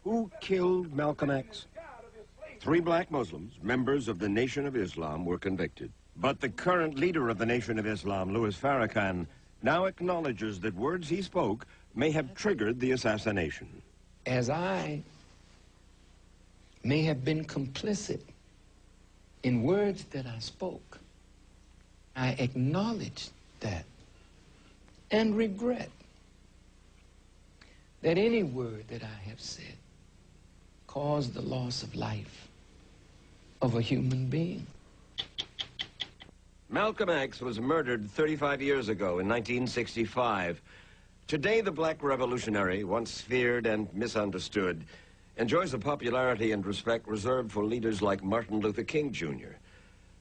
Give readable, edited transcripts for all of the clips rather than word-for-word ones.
Who killed Malcolm X? 3 black Muslims, members of the Nation of Islam, were convicted. But the current leader of the Nation of Islam, Louis Farrakhan, now acknowledges that words he spoke may have triggered the assassination. As I may have been complicit in words that I spoke, I acknowledge that and regret that any word that I have said caused the loss of life of a human being. Malcolm X was murdered 35 years ago in 1965. Today, the black revolutionary, once feared and misunderstood, enjoys a popularity and respect reserved for leaders like Martin Luther King, Jr.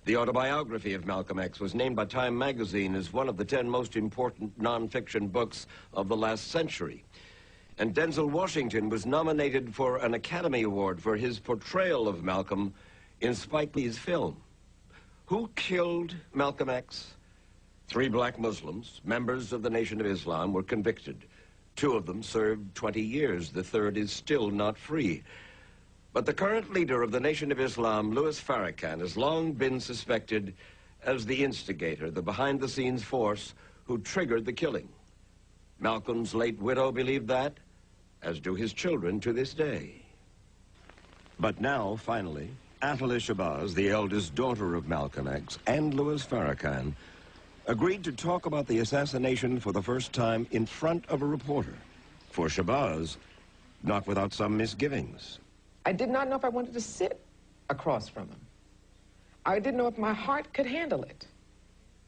The autobiography of Malcolm X was named by Time magazine as one of the 10 most important nonfiction books of the last century. And Denzel Washington was nominated for an Academy Award for his portrayal of Malcolm in Spike Lee's film. Who killed Malcolm X? 3 black Muslims, members of the Nation of Islam, were convicted. 2 of them served 20 years. The 3rd is still not free. But the current leader of the Nation of Islam, Louis Farrakhan, has long been suspected as the instigator, the behind-the-scenes force who triggered the killing. Malcolm's late widow believed that, as do his children to this day. But now, finally, Attallah Shabazz, the eldest daughter of Malcolm X, and Louis Farrakhan agreed to talk about the assassination for the first time in front of a reporter. For Shabazz, not without some misgivings. I did not know if I wanted to sit across from him. I didn't know if my heart could handle it.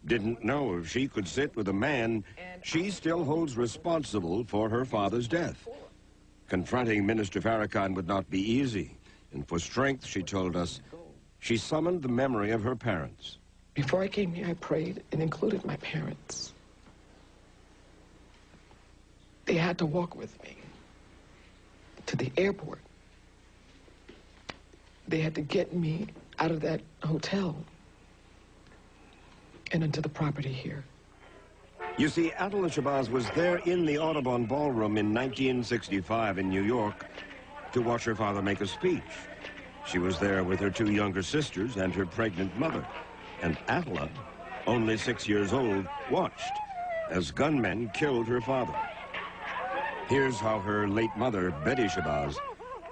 Didn't know if she could sit with a man she still holds responsible for her father's death. Confronting Minister Farrakhan would not be easy. And for strength, she told us, she summoned the memory of her parents. Before I came here, I prayed and included my parents. They had to walk with me to the airport. They had to get me out of that hotel and into the property here. You see, Attallah Shabazz was there in the Audubon Ballroom in 1965 in New York to watch her father make a speech. She was there with her 2 younger sisters and her pregnant mother. And Attallah, only 6 years old, watched as gunmen killed her father. Here's how her late mother, Betty Shabazz,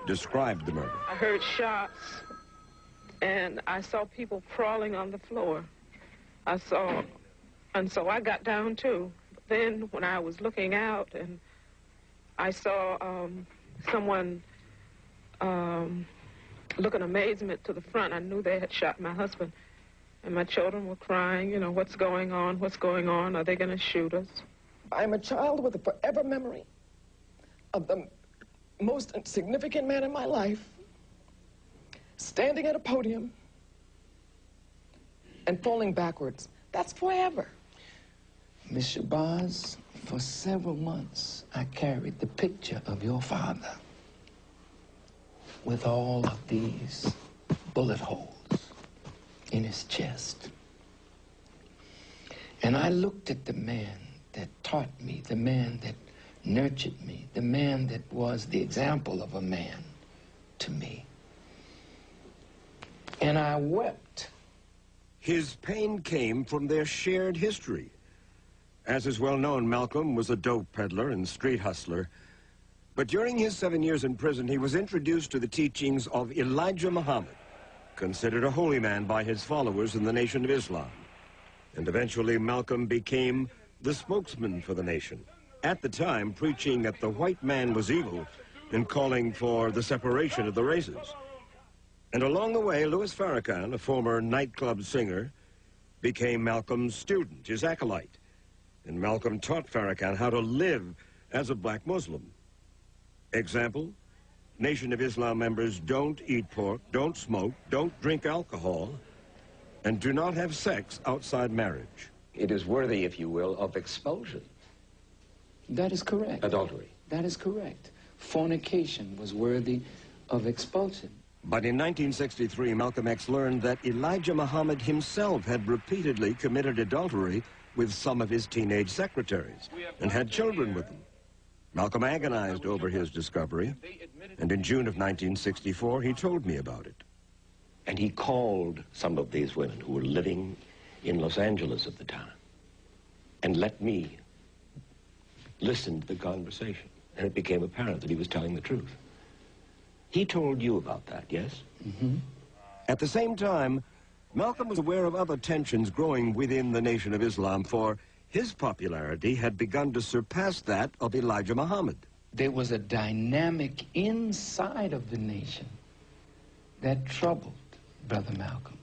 described the murder. I heard shots, and I saw people crawling on the floor. And so I got down too. Then when I was looking out and I saw someone look in amazement to the front, I knew they had shot my husband. And my children were crying, you know, what's going on? What's going on? Are they going to shoot us? I'm a child with a forever memory of the most significant man in my life standing at a podium and falling backwards. That's forever. Miss Shabazz, for several months, I carried the picture of your father with all of these bullet holes in his chest. And I looked at the man that taught me, the man that nurtured me, the man that was the example of a man to me. And I wept. His pain came from their shared history. As is well known, Malcolm was a dope peddler and street hustler. But during his 7 years in prison, he was introduced to the teachings of Elijah Muhammad, considered a holy man by his followers in the Nation of Islam. And eventually, Malcolm became the spokesman for the nation, at the time preaching that the white man was evil and calling for the separation of the races. And along the way, Louis Farrakhan, a former nightclub singer, became Malcolm's student, his acolyte. And Malcolm taught Farrakhan how to live as a black Muslim. Example, Nation of Islam members don't eat pork, don't smoke, don't drink alcohol, and do not have sex outside marriage. It is worthy, if you will, of expulsion. That is correct. Adultery. That is correct. Fornication was worthy of expulsion. But in 1963, Malcolm X learned that Elijah Muhammad himself had repeatedly committed adultery with some of his teenage secretaries and had children with them. Malcolm agonized over his discovery And in June of 1964, he told me about it. And he called some of these women who were living in Los Angeles at the time and let me listen to the conversation. And it became apparent that he was telling the truth. He told you about that, yes? Mm-hmm. At the same time, Malcolm was aware of other tensions growing within the Nation of Islam, for his popularity had begun to surpass that of Elijah Muhammad. There was a dynamic inside of the nation that troubled Brother Malcolm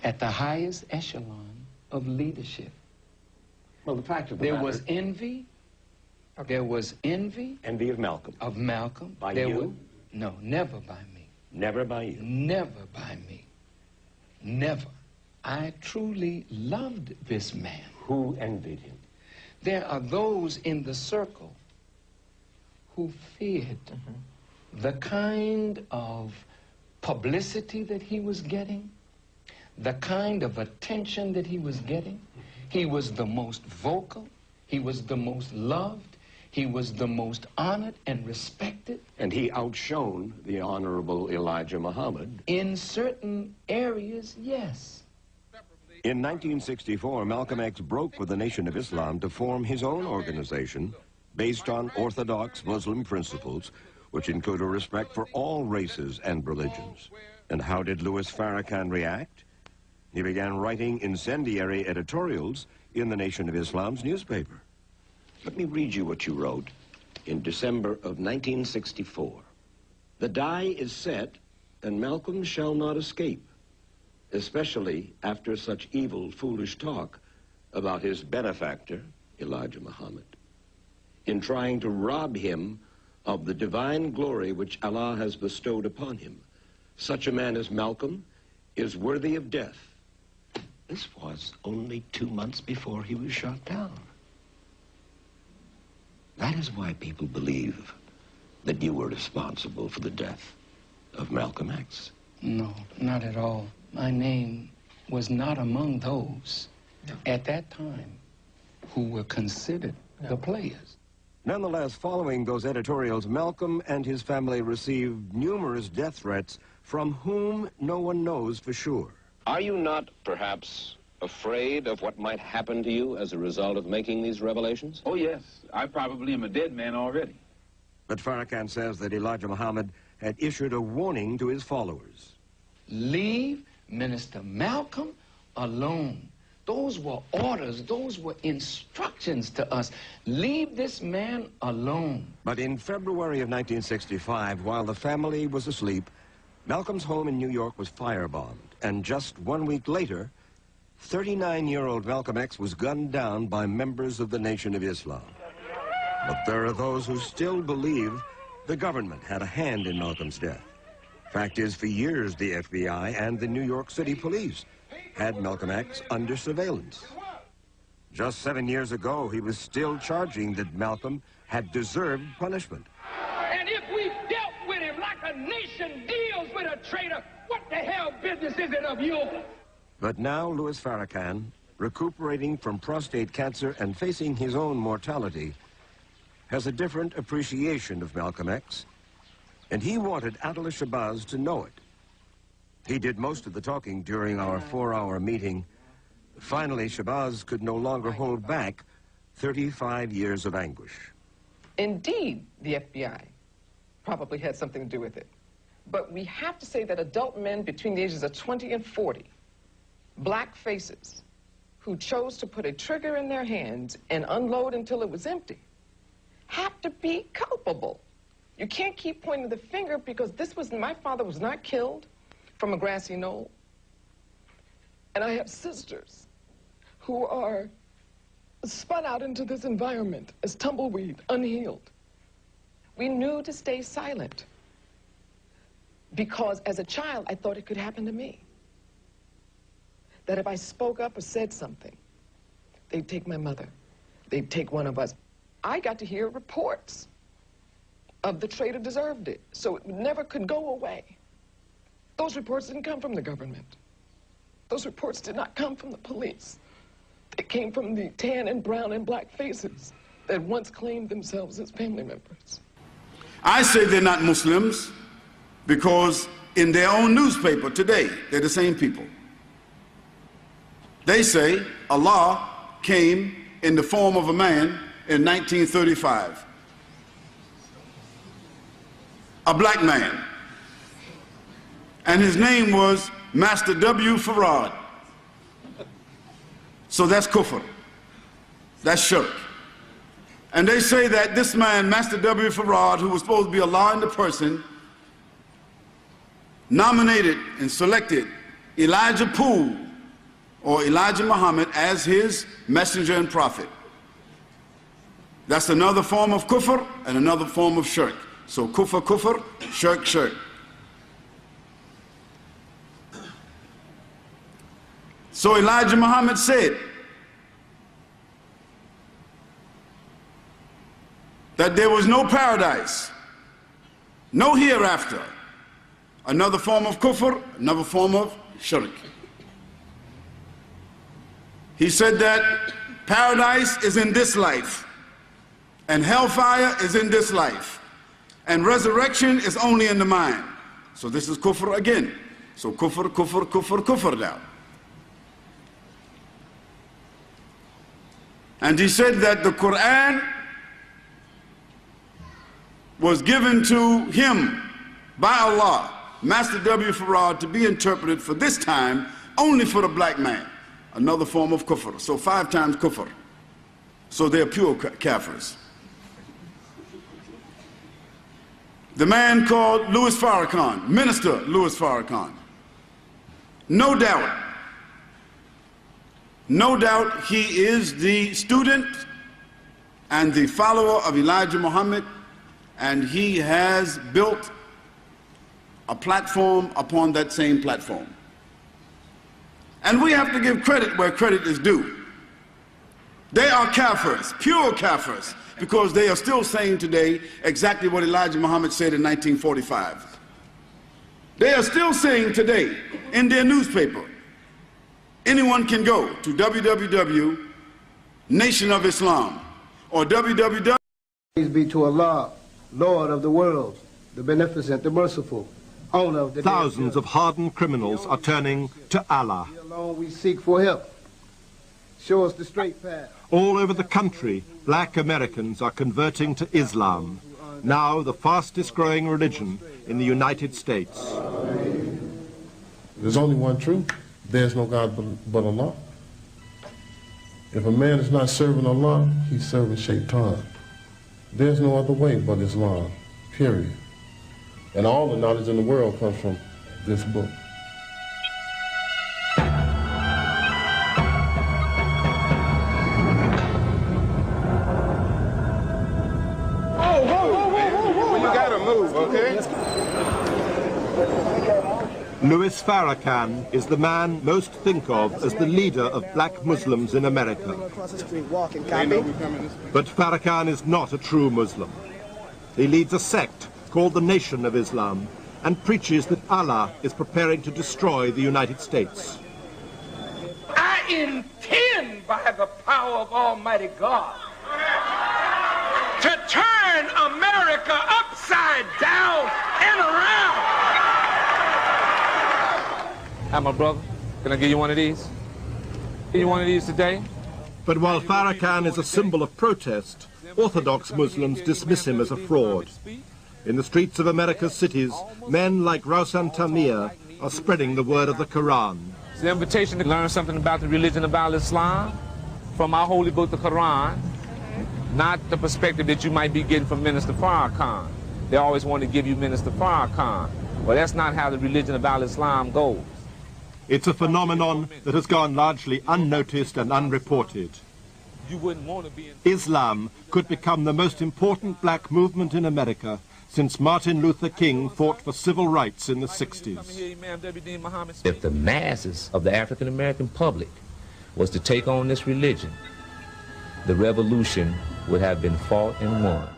at the highest echelon of leadership. Well, the fact of the There matter... was envy. There was envy. Envy of Malcolm. Of Malcolm. By there you? No, never by me. Never by you? Never by me. Never. I truly loved this man. Who envied him? There are those in the circle who feared the kind of publicity that he was getting, the kind of attention that he was getting. He was the most vocal. He was the most loved. He was the most honored and respected. And he outshone the Honorable Elijah Muhammad. In certain areas, yes. In 1964, Malcolm X broke with the Nation of Islam to form his own organization based on orthodox Muslim principles, which include a respect for all races and religions. And how did Louis Farrakhan react? He began writing incendiary editorials in the Nation of Islam's newspaper. Let me read you what you wrote in December of 1964. The die is set, and Malcolm shall not escape, especially after such evil, foolish talk about his benefactor, Elijah Muhammad, in trying to rob him of the divine glory which Allah has bestowed upon him. Such a man as Malcolm is worthy of death. This was only 2 months before he was shot down. That is why people believe that you were responsible for the death of Malcolm X. No, not at all. My name was not among those at that time who were considered the players. Nonetheless, following those editorials, Malcolm and his family received numerous death threats from whom no one knows for sure. Are you not, perhaps, afraid of what might happen to you as a result of making these revelations? Oh, yes. I probably am a dead man already. But Farrakhan says that Elijah Muhammad had issued a warning to his followers. Leave Minister Malcolm alone. Those were orders. Those were instructions to us. Leave this man alone. But in February of 1965, while the family was asleep, Malcolm's home in New York was firebombed. And just 1 week later, 39-year-old Malcolm X was gunned down by members of the Nation of Islam. But there are those who still believe the government had a hand in Malcolm's death. Fact is, for years, the FBI and the New York City police had Malcolm X under surveillance. Just 7 years ago, he was still charging that Malcolm had deserved punishment. And if we dealt with him like a nation deals with a traitor, what the hell business is it of yours? But now Louis Farrakhan, recuperating from prostate cancer and facing his own mortality, has a different appreciation of Malcolm X, and he wanted Attallah Shabazz to know it. He did most of the talking during our 4-hour meeting. Finally, Shabazz could no longer hold back 35 years of anguish. Indeed, the FBI probably had something to do with it. But we have to say that adult men between the ages of 20 and 40, black faces, who chose to put a trigger in their hands and unload until it was empty, have to be culpable. You can't keep pointing the finger because my father was not killed from a grassy knoll. And I have sisters who are spun out into this environment as tumbleweed, unhealed. We knew to stay silent because as a child, I thought it could happen to me. That if I spoke up or said something, they'd take my mother. They'd take one of us. I got to hear reports of the traitor deserved it, so it never could go away. Those reports didn't come from the government. Those reports did not come from the police. They came from the tan and brown and black faces that once claimed themselves as family members. I say they're not Muslims because in their own newspaper today, they're the same people. They say Allah came in the form of a man in 1935. A black man. And his name was Master W. Farrakhan. So that's kufr. That's shirk. And they say that this man, Master W. Farrakhan, who was supposed to be Allah in the person, nominated and selected Elijah Poole or Elijah Muhammad as his messenger and prophet. That's another form of kufr and another form of shirk. So kufr, kufr, shirk, shirk. So Elijah Muhammad said that there was no paradise, no hereafter. Another form of kufr, another form of shirk. He said that paradise is in this life, and hellfire is in this life, and resurrection is only in the mind. So this is kufr again. So kufr, kufr, kufr, kufr now. And he said that the Quran was given to him by Allah, Master W. Farrakhan, to be interpreted for this time only for the black man. Another form of kufr. So 5 times kufr. So they're pure kafirs. The man called Louis Farrakhan, Minister Louis Farrakhan. No doubt he is the student and the follower of Elijah Muhammad, and he has built a platform upon that same platform. And we have to give credit where credit is due. They are kafirs, pure kafirs, because they are still saying today exactly what Elijah Muhammad said in 1945. They are still saying today in their newspaper, anyone can go to www. Nation of Islam or www. Praise be to Allah, Lord of the world, the beneficent, the merciful, owner of the Thousands of hardened criminals are turning to Allah. Alone we seek for help. Show us the straight path. All over the country, black Americans are converting to Islam, now the fastest growing religion in the United States. There's only one truth. There's no God but Allah. If a man is not serving Allah, he's serving Shaitan. There's no other way but Islam, period. And all the knowledge in the world comes from this book. Louis Farrakhan is the man most think of as the leader of black Muslims in America. But Farrakhan is not a true Muslim. He leads a sect called the Nation of Islam and preaches that Allah is preparing to destroy the United States. I intend by the power of Almighty God to turn America upside down and around. Hi, my brother. Can I give you one of these? Give you one of these today? But while Farrakhan is a symbol of protest, Orthodox Muslims dismiss him as a fraud. In the streets of America's cities, men like Rousan Tamir are spreading the word of the Quran. It's an invitation to learn something about the religion of Islam from our holy book, the Quran, not the perspective that you might be getting from Minister Farrakhan. They always want to give you Minister Farrakhan. Well, that's not how the religion of Islam goes. It's a phenomenon that has gone largely unnoticed and unreported. You wouldn't want to be in Islam could become the most important black movement in America since Martin Luther King fought for civil rights in the 60s. If the masses of the African American public was to take on this religion, the revolution would have been fought and won.